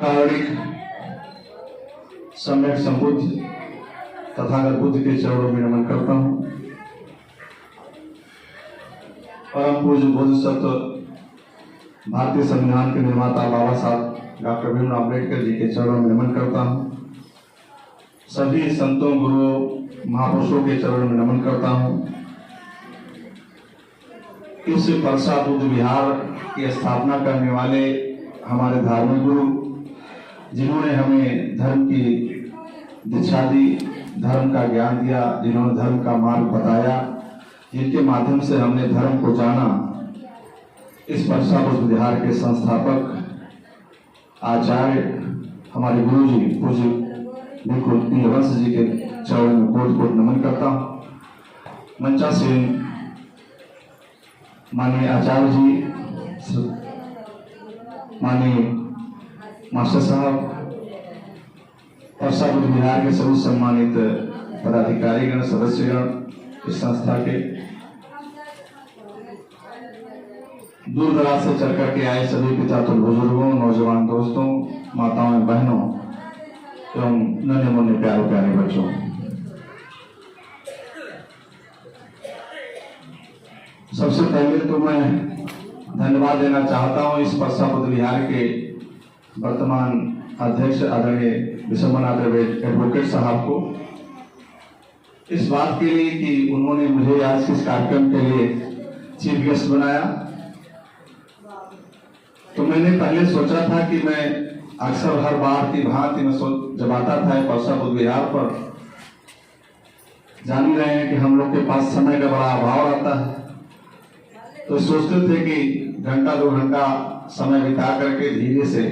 कारणिक सम्यक संबुद्ध तथागत बुद्ध के चरणों में नमन करता हूँ। परम पूज्य बोधिसत्व भारतीय संविधान के निर्माता बाबा साहब डॉक्टर भीमराव अम्बेडकर जी के चरणों में नमन करता हूँ। सभी संतों गुरुओं महापुरुषों के चरणों में नमन करता हूँ। इस परसा बुद्ध विहार की स्थापना करने वाले हमारे धार्मिक गुरु, जिन्होंने हमें धर्म की दीक्षा दी, धर्म का ज्ञान दिया, जिन्होंने धर्म का मार्ग बताया, जिनके माध्यम से हमने धर्म को जाना, इस परसा बुद्ध विहार के संस्थापक आचार्य हमारे गुरु जी पूज्य भिक्खु नीलवंश जी के चरणों में कोटि कोटि नमन करता हूँ। मंचासीन माननीय आचार्य जी, माननीय मास्टर साहब, परसा बुद्ध विहार के सभी सम्मानित पदाधिकारीगण, सदस्यगण, इस संस्था के दूर दराज से चल करके आए सभी पिता तो बुजुर्गों, नौजवान दोस्तों, माताओं, बहनों एवं नन्हे मुन्ने प्यारे प्यारे बच्चों, सबसे पहले तो मैं धन्यवाद देना चाहता हूं इस परसा बुद्ध विहार के वर्तमान अध्यक्ष आदरणीय विशंबरनाथ एडवोकेट साहब को, इस बात के लिए कि उन्होंने मुझे आज इस कार्यक्रम के लिए चीफ गेस्ट बनाया। तो मैंने पहले सोचा था कि मैं अक्सर हर बार की भांति मैं जब आता था परसा बुद्ध विहार पर, जान ही रहे हैं कि हम लोग के पास समय का बड़ा अभाव रहता है, तो सोचते थे कि घंटा 2 घंटा समय बिता करके धीरे से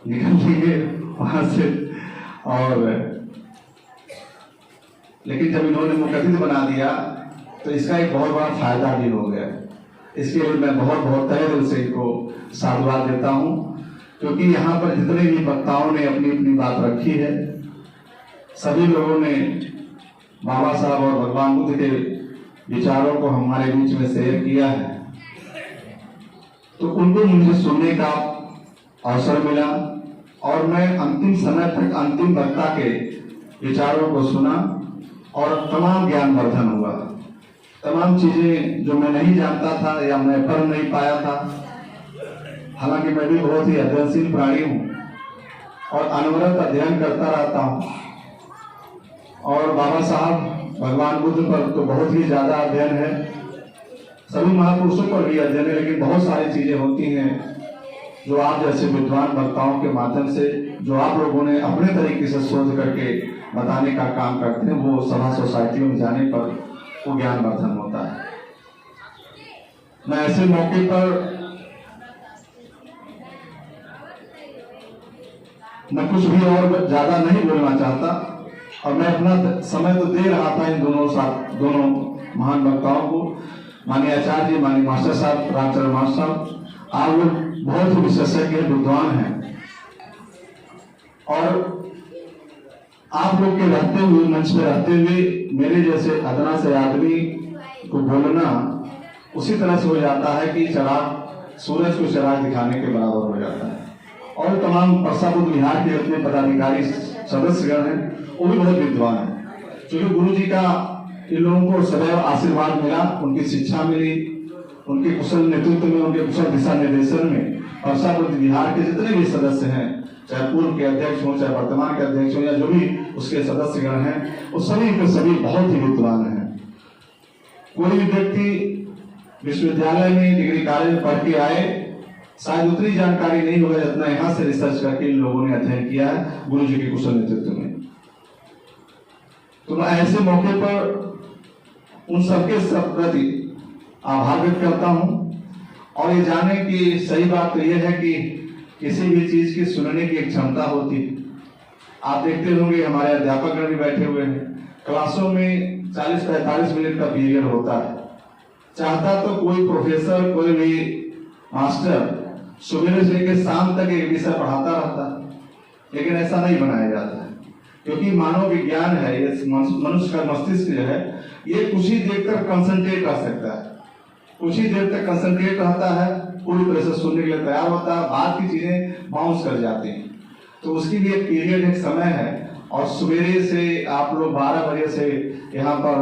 निकल लेंगे वहां से। और लेकिन जब इन्होंने मुकद्दर बना दिया तो इसका एक बहुत बड़ा फायदा भी हो गया। इसके लिए मैं बहुत बहुत तहे दिल से इनको साधुवाद देता हूं, क्योंकि यहाँ पर जितने भी वक्ताओं ने अपनी अपनी बात रखी है, सभी लोगों ने बाबा साहब और भगवान बुद्ध के विचारों को हमारे बीच में शेयर किया है, तो उनको मुझे सुनने का अवसर मिला और मैं अंतिम समय तक अंतिम वक्ता के विचारों को सुना और तमाम ज्ञानवर्धन हुआ। तमाम चीजें जो मैं नहीं जानता था या मैं पढ़ नहीं पाया था, हालांकि मैं भी बहुत ही अध्ययनशील प्राणी हूँ और अनवरत अध्ययन करता रहता हूँ, और बाबा साहब भगवान बुद्ध पर तो बहुत ही ज्यादा अध्ययन है, सभी महापुरुषों पर भी अध्ययन है, लेकिन बहुत सारी चीजें होती हैं जो आप जैसे विद्वान वक्ताओं के माध्यम से, जो आप लोगों ने अपने तरीके से सोच करके बताने का काम करते हैं, वो सभा सोसाइटियों में जाने पर वो ज्ञानवर्धन होता है। मैं ऐसे मौके पर मैं कुछ भी और ज्यादा नहीं बोलना चाहता, और मैं अपना समय तो दे रहा था इन दोनों महान वक्ताओं को, माननीय आचार्य जी, माननीय मास्टर साहब, रामचरण मास्टर साहब, आप लोग बहुत ही विशेषज्ञ विद्वान हैं, और आप लोग के रहते हुए, मंच में रहते हुए, मेरे जैसे अदना से आदमी को बोलना उसी तरह से हो जाता है कि चिराग, सूरज को चिराग दिखाने के बराबर हो जाता है। और तमाम परसा बुद्ध विहार के अपने पदाधिकारी सदस्यगण हैं, वो भी बहुत विद्वान हैं, क्योंकि गुरु जी का इन लोगों को सदैव आशीर्वाद मिला, उनकी शिक्षा मिली, उनके कुशल नेतृत्व में, उनके कुशल दिशा निर्देशन में परसा बुद्ध विहार के जितने भी सदस्य हैं, चाहे पूर्व के अध्यक्ष हों, चाहे वर्तमान के अध्यक्ष हों, या जो भी उसके सदस्यगण हैं, वो सभी के सभी बहुत ही विद्वान हैं। कोई भी व्यक्ति विश्वविद्यालय में, डिग्री कॉलेज में पढ़ के आए, शायद उतनी जानकारी नहीं होगा जितना यहाँ से रिसर्च करके इन लोगों ने अध्ययन किया है गुरु जी के कुशल नेतृत्व में। तो मैं ऐसे मौके पर उन सबके प्रति आभार व्यक्त करता हूं, और ये जाने की सही बात तो यह है कि किसी भी चीज की सुनने की एक क्षमता होती है। आप देखते होंगे हमारे अध्यापक भी बैठे हुए हैं, क्लासों में 40-45 मिनट का पीरियड होता है। चाहता तो कोई प्रोफेसर, कोई भी मास्टर सुबह से लेकर शाम तक एक विषय पढ़ाता रहता है, लेकिन ऐसा नहीं बनाया जाता है, क्योंकि मानव विज्ञान है, ये मनुष्य का मस्तिष्क जो है, ये कुछ ही देर तक कंसंट्रेट कर सकता है, कुछ ही देर तक कंसंट्रेट रहता है, पूरी तरह से सुनने के लिए तैयार होता है, बाद की चीजें बाउंस कर जाती हैं। तो उसकी भी एक पीरियड, एक समय है। और सवेरे से आप लोग 12 बजे से यहाँ पर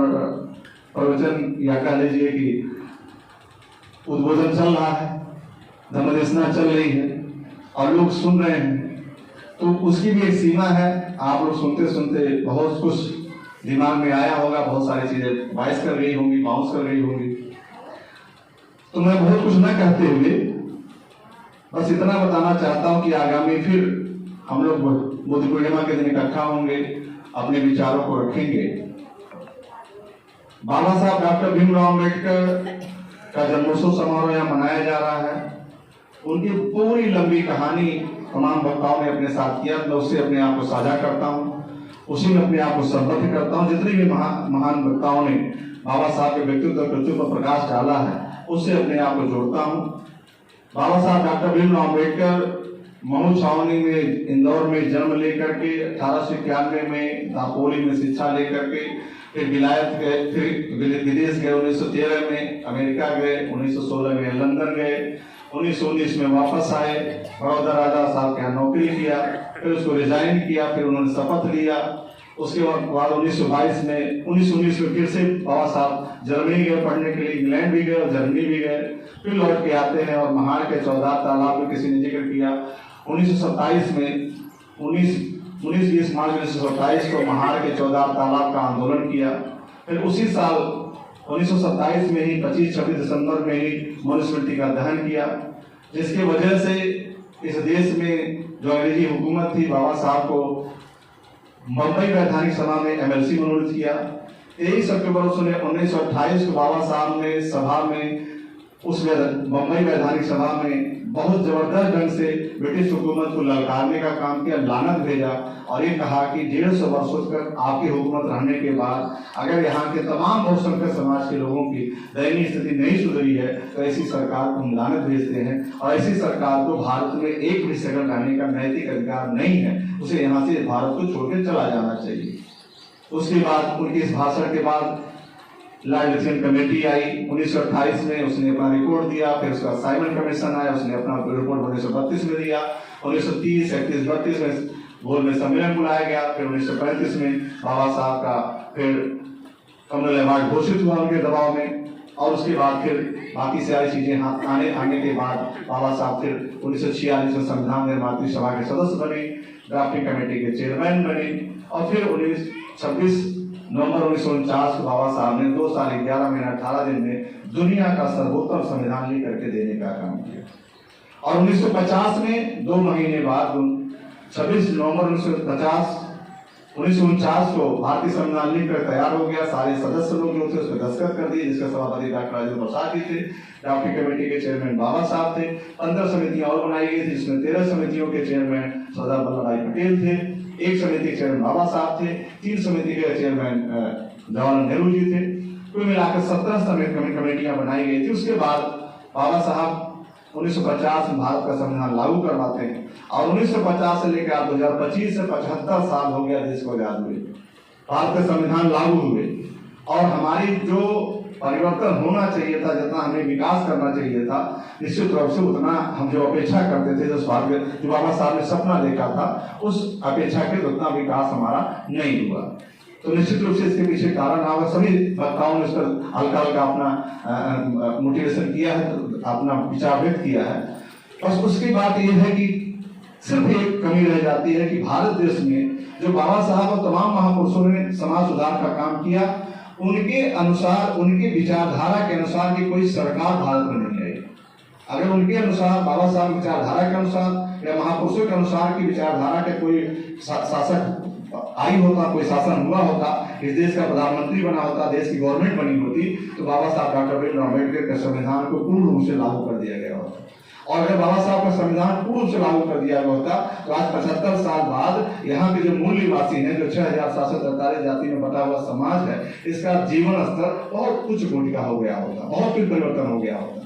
प्रवचन या कह लीजिए कि उद्बोधन चल रहा है, धर्मदेशना चल रही है और लोग सुन रहे हैं, तो उसकी भी एक सीमा है। आप लोग सुनते सुनते बहुत कुछ दिमाग में आया होगा, बहुत सारी चीजें वाइस कर गई होंगी, बाउंस कर गई होंगी। तो मैं बहुत कुछ न कहते हुए बस इतना बताना चाहता हूं कि आगामी फिर हम लोग बुद्ध पूर्णिमा के दिन इकट्ठा होंगे, अपने विचारों को रखेंगे। बाबा साहब डॉक्टर भीमराव अम्बेडकर का जन्मोत्सव समारोह यहाँ मनाया जा रहा है। उनकी पूरी लंबी कहानी तमाम वक्ताओं ने अपने साथ किया। मैं उससे अपने आप को साझा करता हूँ, उसी में अपने आप को संबद्ध करता हूँ। जितने भी महान वक्ताओं ने बाबा साहब के व्यक्तित्व कृत्यों पर प्रकाश डाला है, उससे अपने आप को जोड़ता हूँ। बाबा साहब डॉक्टर भीमराव अम्बेडकर महू छावनी में, इंदौर में जन्म लेकर के 1891 में दापोली में शिक्षा लेकर के फिर विलायत गए, फिर विदेश गए, 1913 में अमेरिका गए, 1916 में लंदन गए, 1919 में वापस आए, बड़ौदा राजा साहब के यहाँ नौकरी किया, फिर उसको रिजाइन किया, फिर उन्होंने शपथ लिया। उसके बाद 1919 में फिर से बाबा साहब जर्मनी गए पढ़ने के लिए, इंग्लैंड भी गए और जर्मनी भी गए, फिर लौट के आते हैं और महाड़ के 14 तालाब में किसी ने जिक्र किया। 1927 में 19-20 मार्च 1927 को महाड़ के 14 तालाब का आंदोलन किया। फिर उसी साल 1927 में ही 25-26 दिसंबर में ही मनुस्मृति का दहन किया, जिसकी वजह से इस देश में जो अंग्रेजी हुकूमत थी, बाबा साहब को बम्बई वैधानिक सभा में एमएलसी मनोनीत किया। 23 अक्टूबर 1928 को बाबा साहब ने सभा में, उस बम्बई वैधानिक सभा में बहुत जबरदस्त ढंग से ब्रिटिश हुकूमत को ललकारने का काम किया, लानत भेजा और ये कहा कि 150 वर्षों तक आपकी हुकूमत रहने के बाद अगर यहाँ के तमाम बहुसंख्यक समाज के लोगों की दयनीय स्थिति नहीं सुधरी है तो ऐसी सरकार को हम लानत भेजते हैं और ऐसी सरकार को भारत में एक भी सेकंड रहने का नैतिक अधिकार नहीं है, उसे यहाँ से भारत को छोड़कर चला जाना चाहिए। उसके बाद उनके इस भाषण के बाद लॉर्ड लिथियन कमेटी आई 1928 में, उसने अपना रिपोर्ट दिया। फिर उसका साइमन कमीशन आया, उसने अपना रिपोर्ट 1932 में दिया। 1930, 31, 32 में गोल में सम्मेलन बुलाया गया। फिर 1935 में बाबा साहब का फिर कमल अवार्ड घोषित हुआ उनके दबाव में। और उसके बाद फिर बाकी सारी चीजें आने के बाद बाबा साहब फिर 1946 में संविधान निर्मात्री सभा के सदस्य बने, ड्राफ्टिंग कमेटी के चेयरमैन बने और फिर 26 नवंबर 1949 को बाबा साहब ने 2 साल 11 महीना 18 दिन में दुनिया का सर्वोत्तम संविधान लिख करके देने का काम किया। और 1950 में 2 महीने बाद 26 नवंबर 1949 को भारतीय संविधान लिख कर तैयार हो गया। सारे सदस्य लोग जो थे उस पर दस्तखत कर दिए, जिसके सभापति डॉक्टर राजेंद्र प्रसाद जी थे, ड्राफ्टिंग कमेटी के चेयरमैन बाबा साहब थे। 15 समितियां और बनाई गई थी, जिसमें 13 समितियों के चेयरमैन सरदार वल्लभ भाई पटेल थे, 1 समिति के चेयरमैन बाबा साहब थे, 3 समिति के चेयरमैन जवाहरलाल नेहरू जी थे। कुल मिलाकर 17 कमेटियां बनाई गई थी। उसके बाद बाबा साहब 1950 में भारत का संविधान लागू करवाते हैं और 1950 से लेकर 2025 से 75 साल हो गया देश को आजाद हुए, भारत का संविधान लागू हुए और हमारी जो परिवर्तन होना चाहिए था, जितना हमें विकास करना चाहिए था, निश्चित रूप से उतना हम जो अपेक्षा करते थे, जो बाबा साहब ने सपना देखा था, उस अपेक्षा के उतना विकास हमारा नहीं हुआ। तो निश्चित रूप से इसके पीछे कारण आगे सभी वक्ताओं ने इस पर हल्का हल्का अपना मोटिवेशन किया है, अपना विचार व्यक्त किया है। बस उसकी बात यह है कि सिर्फ एक कमी रह जाती है कि भारत देश में जो बाबा साहब और तमाम महापुरुषों ने समाज सुधार का काम किया, उनके अनुसार, उनके विचारधारा के अनुसार की कोई सरकार भारत में नहीं आई। अगर उनके अनुसार, बाबा साहब विचारधारा के अनुसार या महापुरुषों के अनुसार की विचारधारा के कोई शासक आई होता, कोई शासन हुआ होता, इस देश का प्रधानमंत्री बना होता, देश की गवर्नमेंट बनी होती, तो बाबा साहब डॉक्टर भीमराव अम्बेडकर के संविधान को पूर्ण रूप से लागू कर दिया गया होता। और अगर बाबा साहब का संविधान पूर्ण रूप से लागू कर दिया गया होता तो आज 75 साल बाद यहाँ के जो मूल निवासी हैं, जो 6743 जाति में बटा हुआ समाज है, इसका जीवन स्तर बहुत उच्च कोटि का हो गया होता, बहुत कुछ परिवर्तन हो गया होता।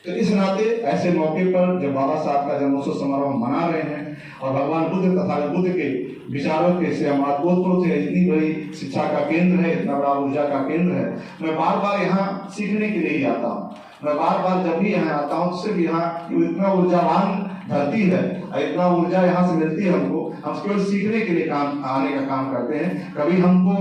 तो इस नाते ऐसे मौके पर जब बाबा साहब का जन्मोत्सव समारोह मना रहे हैं और भगवान बुद्ध तथा बुद्ध के विचारों के से हम अद्भुत है, इतनी बड़ी शिक्षा का केंद्र है, इतना बड़ा ऊर्जा का केंद्र है, मैं बार बार यहाँ सीखने के लिए ही आता हूँ। मैं बार बार जब भी यहाँ आता हूँ सिर्फ यहाँ इतना ऊर्जावान धरती है, इतना ऊर्जा यहाँ से मिलती है हमको। हम केवल सीखने के लिए आने का काम करते हैं। कभी हमको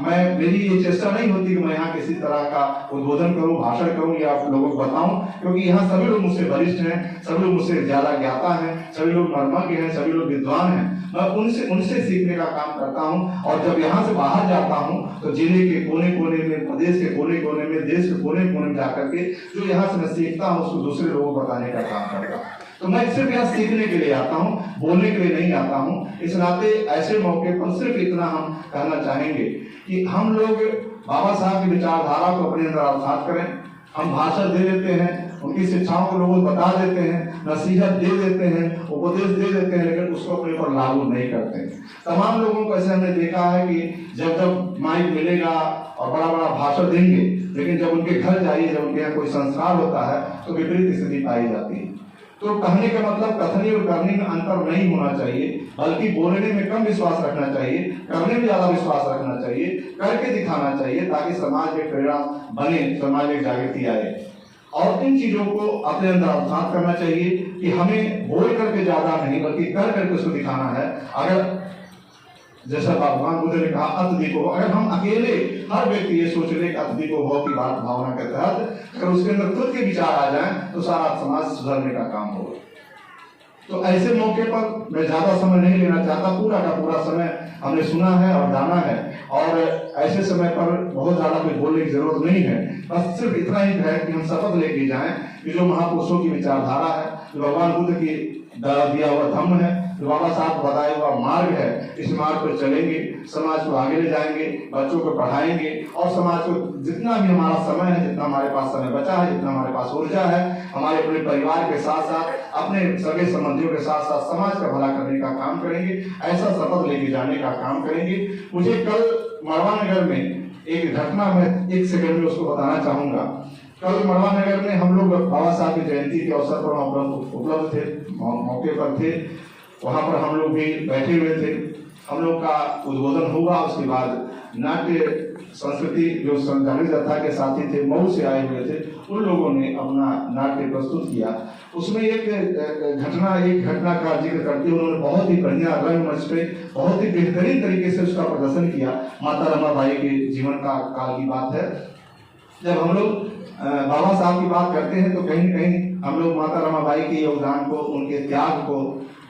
मेरी ये चेष्टा नहीं होती कि मैं यहाँ किसी तरह का उद्बोधन करूँ, भाषण करूँ या आप लोगों को बताऊं, क्योंकि यहाँ सभी लोग मुझसे वरिष्ठ हैं, सभी लोग मुझसे ज्यादा ज्ञाता हैं, सभी लोग मर्मज्ञ हैं, सभी लोग विद्वान हैं। मैं उनसे सीखने का काम करता हूँ। और जब यहाँ से बाहर जाता हूँ तो जिले के कोने कोने में, प्रदेश के कोने कोने में, देश के कोने कोने में जाकर के जो यहाँ से मैं सीखता हूँ उसको दूसरे लोगों को बताने का काम करता हूँ। तो मैं सिर्फ यहाँ सीखने के लिए आता हूँ, बोलने के लिए नहीं आता हूँ। इस नाते ऐसे मौके पर सिर्फ इतना हम कहना चाहेंगे कि हम लोग बाबा साहब की विचारधारा को अपने अंदर आत्मसात करें। हम भाषण दे देते हैं, उनकी शिक्षाओं को लोगों को बता देते हैं, नसीहत दे देते हैं, उपदेश दे देते हैं, लेकिन उसको अपने ऊपर लागू नहीं करते हैं। तमाम लोगों को ऐसे हमने देखा है कि जब माइक मिलेगा और बड़ा बड़ा भाषण देंगे, लेकिन जब उनके घर जाइए, जब उनके यहाँ कोई संस्कार होता है तो विपरीत स्थिति पाई जाती है। तो कहने का मतलब कथनी और करने में अंतर नहीं होना चाहिए, बल्कि बोलने में कम विश्वास रखना चाहिए, करने में ज्यादा विश्वास रखना चाहिए, करके दिखाना चाहिए, ताकि समाज में प्रेरणा बने, समाज में जागृति आए। और इन चीजों को अपने अंदर आत्मसात करना चाहिए कि हमें बोल करके ज्यादा नहीं बल्कि कर करके उसको दिखाना है। अगर जैसा भगवान बुद्ध ने कहा अतिथि को, अगर हम अकेले हर व्यक्ति ये सोच ले अतिथि को भव की बात भावना के तहत अगर उसके अंदर खुद के विचार आ जाएं तो सारा समाज सुधरने का काम होगा। तो ऐसे मौके पर मैं ज्यादा समय नहीं लेना चाहता, पूरा का पूरा समय हमने सुना है और जाना है, और ऐसे समय पर बहुत ज्यादा कुछ बोलने की जरूरत नहीं है। बस सिर्फ इतना ही है कि हम शपथ लेके जाएं कि जो महापुरुषों की विचारधारा है, जो भगवान बुद्ध की दिया हुआ धम्म है, जो बाबा साहब को बताया हुआ मार्ग है, इस मार्ग पर चलेंगे, समाज को आगे ले जाएंगे, बच्चों को पढ़ाएंगे, और समाज को जितना भी हमारा समय है, जितना हमारे पास समय बचा है, जितना हमारे पास ऊर्जा है, हमारे अपने परिवार के साथ साथ अपने सगे संबंधियों के साथ साथ समाज का भला करने का काम करेंगे। ऐसा शपथ लेके जाने का काम करेंगे। मुझे कल मड़वा नगर में एक घटना में 1 सेकंड में उसको बताना चाहूंगा। कल मड़वा नगर में हम लोग बाबा साहब की जयंती के अवसर पर उपलब्ध थे, मौके पर थे, वहां पर हम लोग भी बैठे हुए थे। हम लोग का उद्बोधन हुआ, उसके बाद नाट्य संस्कृति जो संचालित जत्था के साथी थे, मऊ से आए हुए थे, उन लोगों ने अपना नाट्य प्रस्तुत किया। उसमें एक घटना का जिक्र करते हुए उन्होंने बहुत ही बढ़िया रंगमंच पे बहुत ही बेहतरीन तरीके से उसका प्रदर्शन किया। माता रमाबाई के जीवन का काल की बात है। जब हम लोग बाबा साहब की बात करते हैं तो कहीं न कहीं हम लोग माता रमाबाई के योगदान को, उनके त्याग को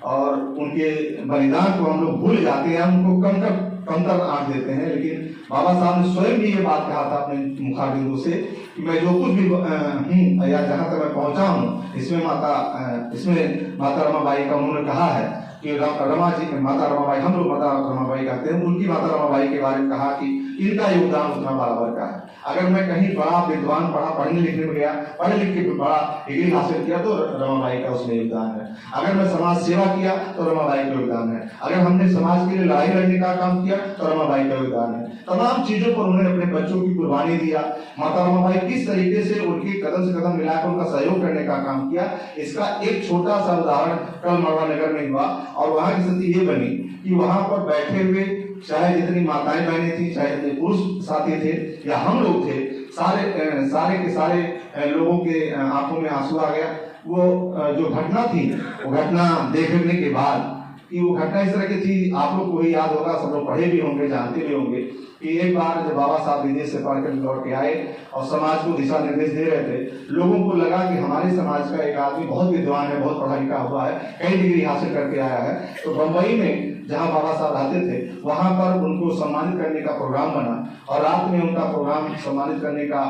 और उनके बलिदान को हम लोग भूल जाते हैं, उनको कमतर आंक देते हैं। लेकिन बाबा साहब ने स्वयं भी ये बात कहा था अपने मुखारबिंदु से कि मैं जो कुछ भी हूँ या जहाँ तक मैं पहुँचा हूँ, इसमें माता रमाबाई का उन्होंने कहा है कि रमा जी, माता रमाबाई, हम लोग माता रमाबाई कहते हैं, उनकी माता रमाबाई के बारे में कहा कि इनका योगदान उतना बराबर का है। अगर मैं कहीं बड़ा विद्वान पढ़ने लिखने में गया, पढ़े लिख के बड़ा डिग्री हासिल किया तो रमाबाई का उसमें योगदान है। अगर मैं समाज सेवा किया तो रमाबाई का योगदान है। अगर हमने समाज के लिए लड़ाई लड़ने का काम किया तो रमाबाई का योगदान है। तमाम चीजों पर उन्होंने अपने बच्चों की कुर्बानी दिया। माता रमाबाई किस तरीके से उनके कदम से कदम मिलाकर उनका सहयोग करने का काम किया, इसका एक छोटा सा उदाहरण कल मड़वा नगर में हुआ। और वहां की स्थिति ये बनी कि वहां पर बैठे हुए चाहे जितनी माताएं बहनें थी, चाहे जितने पुरुष साथी थे या हम लोग थे, सारे के सारे लोगों के आंखों में आंसू आ गया। वो जो घटना थी, वो घटना देखने के बाद कि वो घटना इस तरह की थी, आप लोग को भी याद होगा, सब लोग पढ़े भी होंगे, जानते भी होंगे कि एक बार जब बाबा साहब विदेश से पढ़कर लौट के आए और समाज को दिशा निर्देश दे रहे थे, लोगों को लगा कि हमारे समाज का एक आदमी बहुत विद्वान है, बहुत पढ़ा लिखा हुआ है, कई डिग्री हासिल करके आया है। तो बंबई में जहाँ बाबा साहब रहते थे, वहां पर उनको सम्मानित करने का प्रोग्राम बना और रात में उनका प्रोग्राम सम्मानित करने का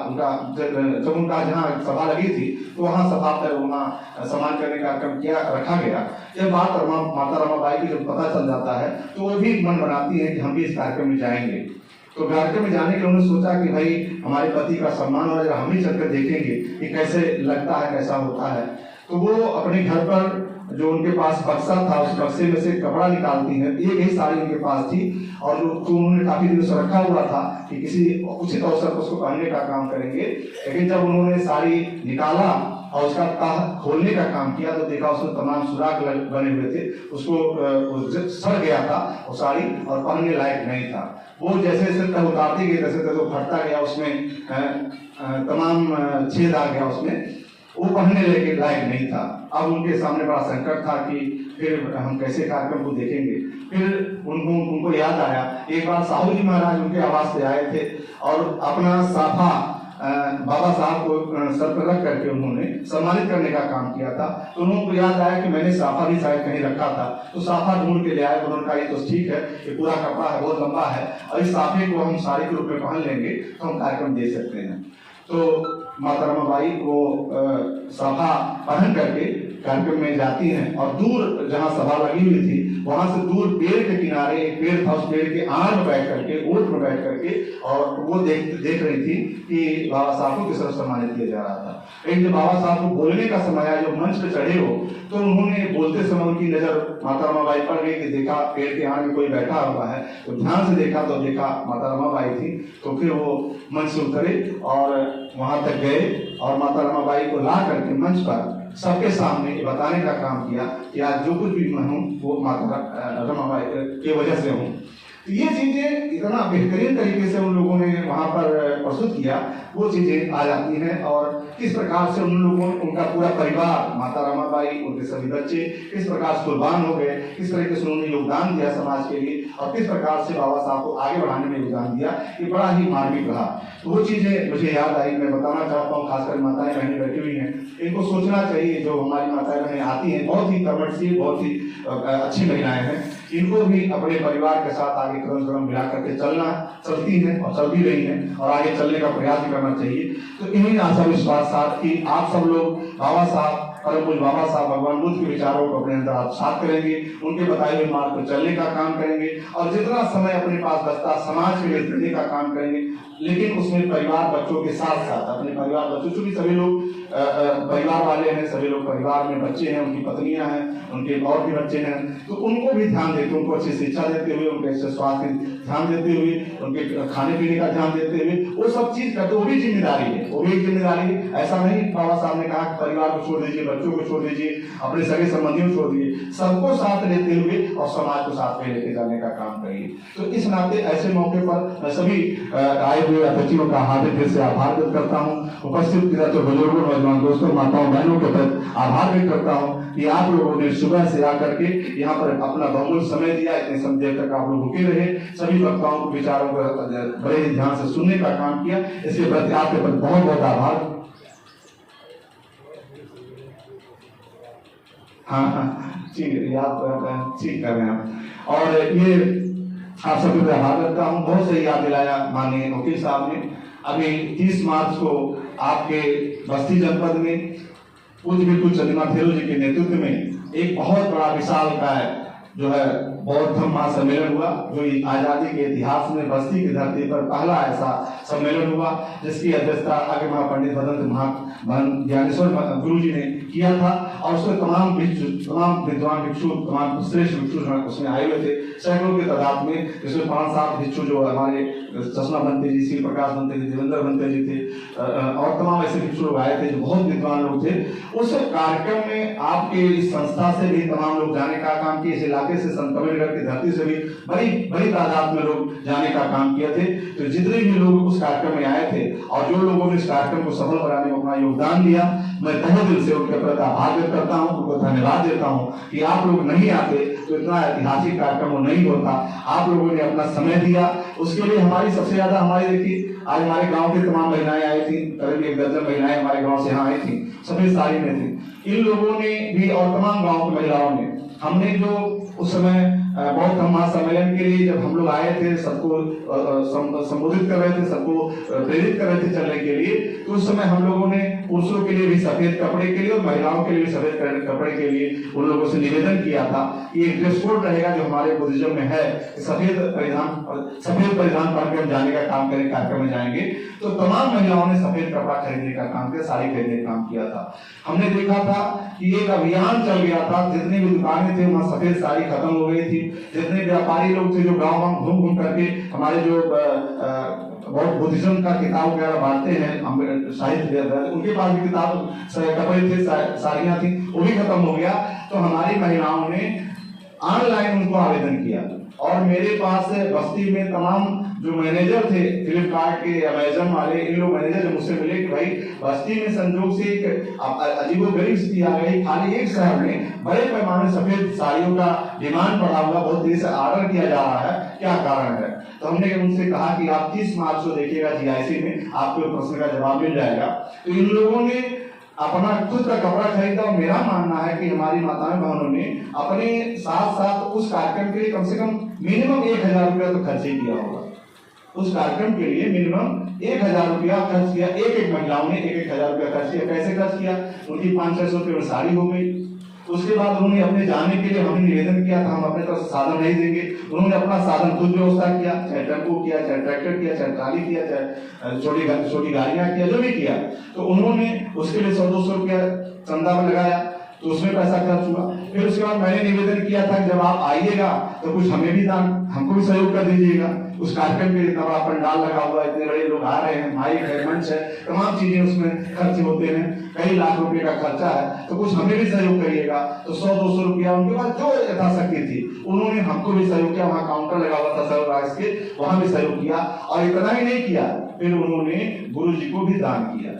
जब उनका जहाँ सभा लगी थी तो वहाँ सभा पर वहाँ सम्मान करने का कार्यक्रम रखा गया। यह बात माता रमाबाई की जब पता चल जाता है तो वो भी मन बनाती है कि हम भी इस कार्यक्रम में जाएंगे। तो कार्यक्रम में जाने के उन्होंने सोचा कि भाई हमारे पति का सम्मान हो जाएगा, हम ही चलकर देखेंगे कि कैसे लगता है, कैसा होता है। तो वो अपने घर पर जो उनके पास बक्सा था, उस बक्से में से कपड़ा निकालती हैं। एक ही साड़ी उनके पास थी और जो उन्होंने काफी दिनों से रखा हुआ था कि किसी उचित अवसर पर उसको पहनने का काम करेंगे। लेकिन जब उन्होंने साड़ी निकाला और उसका तह खोलने का काम किया तो देखा उसमें तमाम सुराख बने हुए थे, उसको सड़ गया था वो साड़ी और पहनने लायक नहीं था। वो जैसे जैसे तह उतारते गए तैसे तैसे फटता गया, उसमें तमाम छेद आ गया, उसमें वो पहनने लेके लायक नहीं था। अब उनके सामने बड़ा संकट था कि फिर हम कैसे कार्यक्रम को देखेंगे। फिर उनको याद आया, एक बार साहू जी महाराज उनके आवास पे आए थे और अपना साफा बाबा साहब को सर पर रख करके उन्होंने सम्मानित करने का काम किया था। तो उनको याद आया कि मैंने साफा भी शायद कहीं रखा था, तो साफा ढूंढ के ले आए। उन्होंने कहा ये तो ठीक है, ये पूरा कपड़ा है, बहुत लंबा है, और इस साफे को हम साड़ी के रूप में पहन लेंगे तो हम कार्यक्रम दे सकते हैं। तो माता रमाबाई वो साफा पहन करके कार्यक्रम में जाती हैं और दूर जहाँ सभा लगी हुई थी वहां से दूर पेड़ के किनारे एक पेड़ था, उस पेड़ के आड़ में बैठ करके, ओट में बैठ करके, और वो देख रही थी कि बाबा साहब को किस तरह सम्मानित किया जा रहा था। एक जब बाबा साहब को बोलने का समय आया, जो मंच पे चढ़े हो, तो उन्होंने बोलते समय उनकी नजर माता रमाबाई पर गई कि देखा पेड़ के आड़ में कोई बैठा हुआ है, तो ध्यान से देखा तो देखा माता रमाबाई थी। तो फिर वो मंच से उतरे और वहां तक गए और माता रमाबाई को ला करके मंच पर सबके सामने बताने का काम किया कि आज जो कुछ भी मैं हूँ वो माता रमाबाई की वजह से हूँ। तो ये चीजें इतना बेहतरीन तरीके से उन लोगों ने वहां पर प्रस्तुत किया, वो चीजें आ जाती हैं। और किस प्रकार से उन लोगों ने, उनका पूरा परिवार, माता रमाबाई, उनके सभी बच्चे किस प्रकार से कुर्बान हो गए, किस तरीके से उन्होंने योगदान दिया समाज के लिए, और किस प्रकार से बाबा साहब को आगे बढ़ाने में योगदान दिया, ये बड़ा ही मार्मिक रहा। तो वो चीजें मुझे याद आई, मैं बताना चाहता हूँ। खासकर माताएं बहनें बैठी हुई हैं, इनको सोचना चाहिए, जो हमारी माताएं बहनें आती हैं, बहुत ही कर्मठशील, बहुत ही अच्छी महिलाएं हैं, इनको भी अपने परिवार के साथ आगे कदम मिला करके चलती हैं और चल भी रही हैं, और आगे चलने का प्रयास भी करना चाहिए। तो इन्हीं आशा विश्वास साथ कि आप सब लोग बाबा साहब, परम पूज्य बाबा साहब भगवान बुद्ध के विचारों को अपने अंदर आत्मसात करेंगे, उनके बताए हुए मार्ग पर चलने का काम करेंगे, और जितना समय अपने पास बचता समाज के लिए देने का काम करेंगे, लेकिन उसमें परिवार बच्चों के साथ साथ अपने परिवार बच्चों, चूंकि सभी लोग परिवार वाले हैं, सभी लोग परिवार में बच्चे हैं, उनकी पत्नियां हैं, उनके और भी बच्चे हैं, तो उनको भी ध्यान देते, उनको अच्छी शिक्षा देते हुए, उनके अच्छे स्वास्थ्य ध्यान देते हुए, उनके खाने पीने का ध्यान देते हुए, वो सब चीज करते, वो भी जिम्मेदारी है, वो भी एक जिम्मेदारी है। ऐसा नहीं बाबा साहब ने कहा परिवार को छोड़ दीजिए, बच्चों को छोड़ दीजिए, अपने सगे संबंधियों को छोड़ दीजिए, सबको साथ लेते हुए और समाज को साथ में लेके जाने का काम करिए। तो इस नाते ऐसे मौके पर मैं सभी आए हुए अतिथियों का हार्दिक दिल से आभार व्यक्त करता हूँ। उपस्थित बुजुर्गों, नौजवान दोस्तों, माताओं बहनों के प्रति आभार व्यक्त करता हूँ कि आप लोगों ने सुबह से आकर के यहाँ पर अपना बहुमूल्य समय दिया, इतने समय देर तक आप लोग रुके रहे, सभी वक्ताओं के विचारों को बड़े ही ध्यान से सुनने का काम किया, इसके प्रति आपके प्रति बहुत बहुत आभार। हाँ ठीक है, याद ठीक कर रहे हैं। और ये आप सभी का आभार करता हूँ। बहुत सही याद दिलाया माननीय वकील साहब ने। अभी 30 मार्च को आपके बस्ती जनपद में पूज्य बिल्कुल चंद्रमा थेरो जी के नेतृत्व में एक बहुत बड़ा विशाल का जो है बौद्ध धर्म महासम्मेलन हुआ, जो आजादी के इतिहास में बस्ती की धरती पर पहला ऐसा सम्मेलन हुआ, जिसकी अध्यक्षता आगे महापंडित भदंत ज्ञानेश्वर गुरु जी ने किया था। और उसमें तमाम विद्वान भिक्षु, तमाम श्रेष्ठ भिक्षु उसमें आए हुए थे, सैकड़ों की तादाद में, जिसमें 5-7 भिक्षु जो हमारे चश्मा बनते जी, श्री प्रकाश बनते जी, देवेंद्र बनते जी थे, और तमाम ऐसे भिक्षु लोग आए थे जो बहुत विद्वान लोग थे। उस कार्यक्रम में आपके इस संस्था से भी तमाम लोग जाने का काम किए, इस इलाके से संत कबीरगढ़ की धरती से भी बड़ी तादाद में लोग जाने का काम किए थे। तो जितने भी लोग उस कार्यक्रम में आए थे और जो लोगों ने इस कार्यक्रम को सफल बनाने में अपना योगदान दिया, मैं तहे दिल से उनके प्रति आभार व्यक्त करता हूँ, उनको धन्यवाद देता हूँ कि आप लोग नहीं आते तो इतना ऐतिहासिक कार्यक्रम नहीं होता। आप लोगों ने अपना समय दिया, उसके लिए हमारी सबसे ज्यादा देखिए आज हमारे गांव की तमाम महिलाएं आई थी, करीब 1 दर्जन महिलाएं हमारे गांव से यहाँ आई थी, सभी साड़ी में थी। इन लोगों ने भी और तमाम गांव की महिलाओं ने, हमने जो उस समय बौद्ध धर्म महासम्मेलन के लिए जब हम लोग आए थे, सबको संबोधित कर रहे थे, सबको प्रेरित कर रहे थे चलने के लिए, तो उस समय हम लोगों ने पुरुषों के लिए भी सफेद कपड़े के लिए और महिलाओं के लिए भी सफेद कपड़े के लिए उन लोगों से निवेदन किया था। ये ड्रेस कोड रहेगा जो हमारे बुद्धिज्म में है, सफेद परिधान पहन के हम जाने का काम करें, कार्यक्रम में जाएंगे। तो तमाम महिलाओं ने सफेद कपड़ा खरीदने का काम किया, साड़ी खरीदने का काम किया था। हमने देखा था कि एक अभियान चल गया था, जितनी भी दुकानें थे वहां सफेद साड़ी खत्म हो गई थी, जितने व्यापारी लोग थे जो गाँव घूम घूम करके हमारे जो बहुत बुद्धिज्म का किताब वगैरह बांटते हैं, हम साहित्य, उनके पास भी किताब कपड़े थे, साड़ियाँ थी, वो भी खत्म हो गया। तो हमारी महिलाओं ने ऑनलाइन उनको आवेदन किया और मेरे पास बस्ती में तमाम जो मैनेजर थे फ्लिपकार्ट के, अमेजन वाले, इन लोग मैनेजर जो मुझसे मिले कि भाई बस्ती में संजोग से एक अजीबोगरीब स्थिति आ गई, खाली एक शहर में बड़े पैमाने सफेद साड़ियों का डिमांड पड़ा हुआ, बहुत देर से ऑर्डर किया जा रहा है, क्या कारण है? तो हमने उनसे कहा कि आप 30 मार्च को देखिएगा जीआईसी में, आपको प्रश्न का जवाब मिल जाएगा। तो इन लोगों ने अपना खुद का कपड़ा खरीदा और मेरा मानना है कि हमारी माताएं बहनों ने अपने साथ साथ उस कार्यक्रम के लिए कम से कम मिनिमम 1000 रुपया तो खर्च ही किया होगा। उस कार्यक्रम के लिए मिनिमम 1000 रुपया खर्च किया, एक महिलाओं ने 1000 रुपया खर्च किया। कैसे खर्च किया? उनकी 500-600 रुपये में साड़ी हो गई। उसके बाद उन्होंने अपने जाने के लिए हमें निवेदन किया था, हम अपने तरफ से साधन नहीं देंगे। उन्होंने अपना साधन खुद व्यवस्था किया, चाहे टेम्पो किया, चाहे ट्रैक्टर किया, चाहे ट्राली किया, चाहे छोटी गाड़ियां किया, जो भी किया। तो उन्होंने उसके लिए 100-200 रुपया चंदा में लगाया, तो उसमें पैसा खर्च हुआ। फिर उसके बाद मैंने निवेदन किया था कि जब आप आइएगा तो कुछ हमें भी दान, हमको भी सहयोग कर दीजिएगा। उस कार्यक्रम में इतना बड़ा पंडाल लगा हुआ है, इतने बड़े लोग आ रहे हैं, माइक है, मंच है, तमाम चीजें उसमें खर्च होते हैं, कई लाख रुपए का खर्चा है, तो कुछ हमें भी सहयोग करिएगा। तो 100-200 रुपया उनके पास जो यथाशक्ति थी उन्होंने हमको भी सहयोग किया। वहाँ काउंटर लगा हुआ था सर्वराज के, वहां भी सहयोग किया। और इतना ही नहीं किया, फिर उन्होंने गुरु जी को भी दान किया।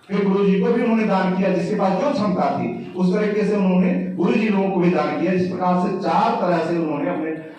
फिर गुरु जी को भी उन्होंने दान किया, जिसके पास जो क्षमता थी उस तरीके से उन्होंने गुरु जी लोगों को भी दान किया। इस प्रकार से 4 तरह से उन्होंने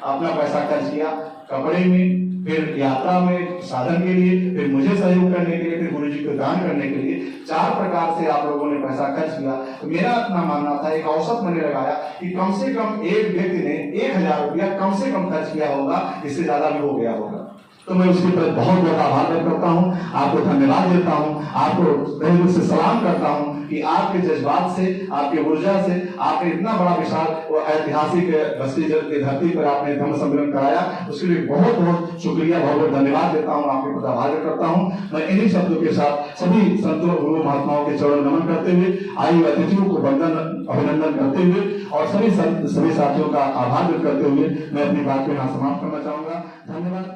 अपना पैसा खर्च किया, कपड़े में, फिर यात्रा में, साधन के लिए, फिर मुझे सहयोग करने के लिए, फिर गुरु जी को दान करने के लिए। 4 प्रकार से आप लोगों ने पैसा खर्च किया। तो मेरा अपना मानना था, एक औसत मैंने लगाया कि कम से कम एक व्यक्ति ने 1000 रुपया कम से कम खर्च किया होगा, इससे ज्यादा भी हो गया होगा। तो मैं उसके प्रति बहुत बहुत आभार व्यक्त करता हूँ, आपको धन्यवाद देता हूँ, आपको तहे दिल से सलाम करता हूँ कि आपके जज्बात से, आपके ऊर्जा से, आपने इतना बड़ा विशाल ऐतिहासिक बस्ती की धरती पर आपने धम्म सम्मेलन कराया, उसके लिए बहुत बहुत शुक्रिया, बहुत बहुत धन्यवाद देता हूँ, आपके प्रति आभार व्यक्त करता हूँ। मैं इन्हीं शब्दों के साथ सभी संतों, गुरु महात्माओं के चरण नमन करते हुए, आयु अतिथियों को वंदन अभिनंदन करते हुए और सभी साथियों का आभार व्यक्त करते हुए मैं अपनी बात को यहाँ समाप्त करना चाहूंगा। धन्यवाद।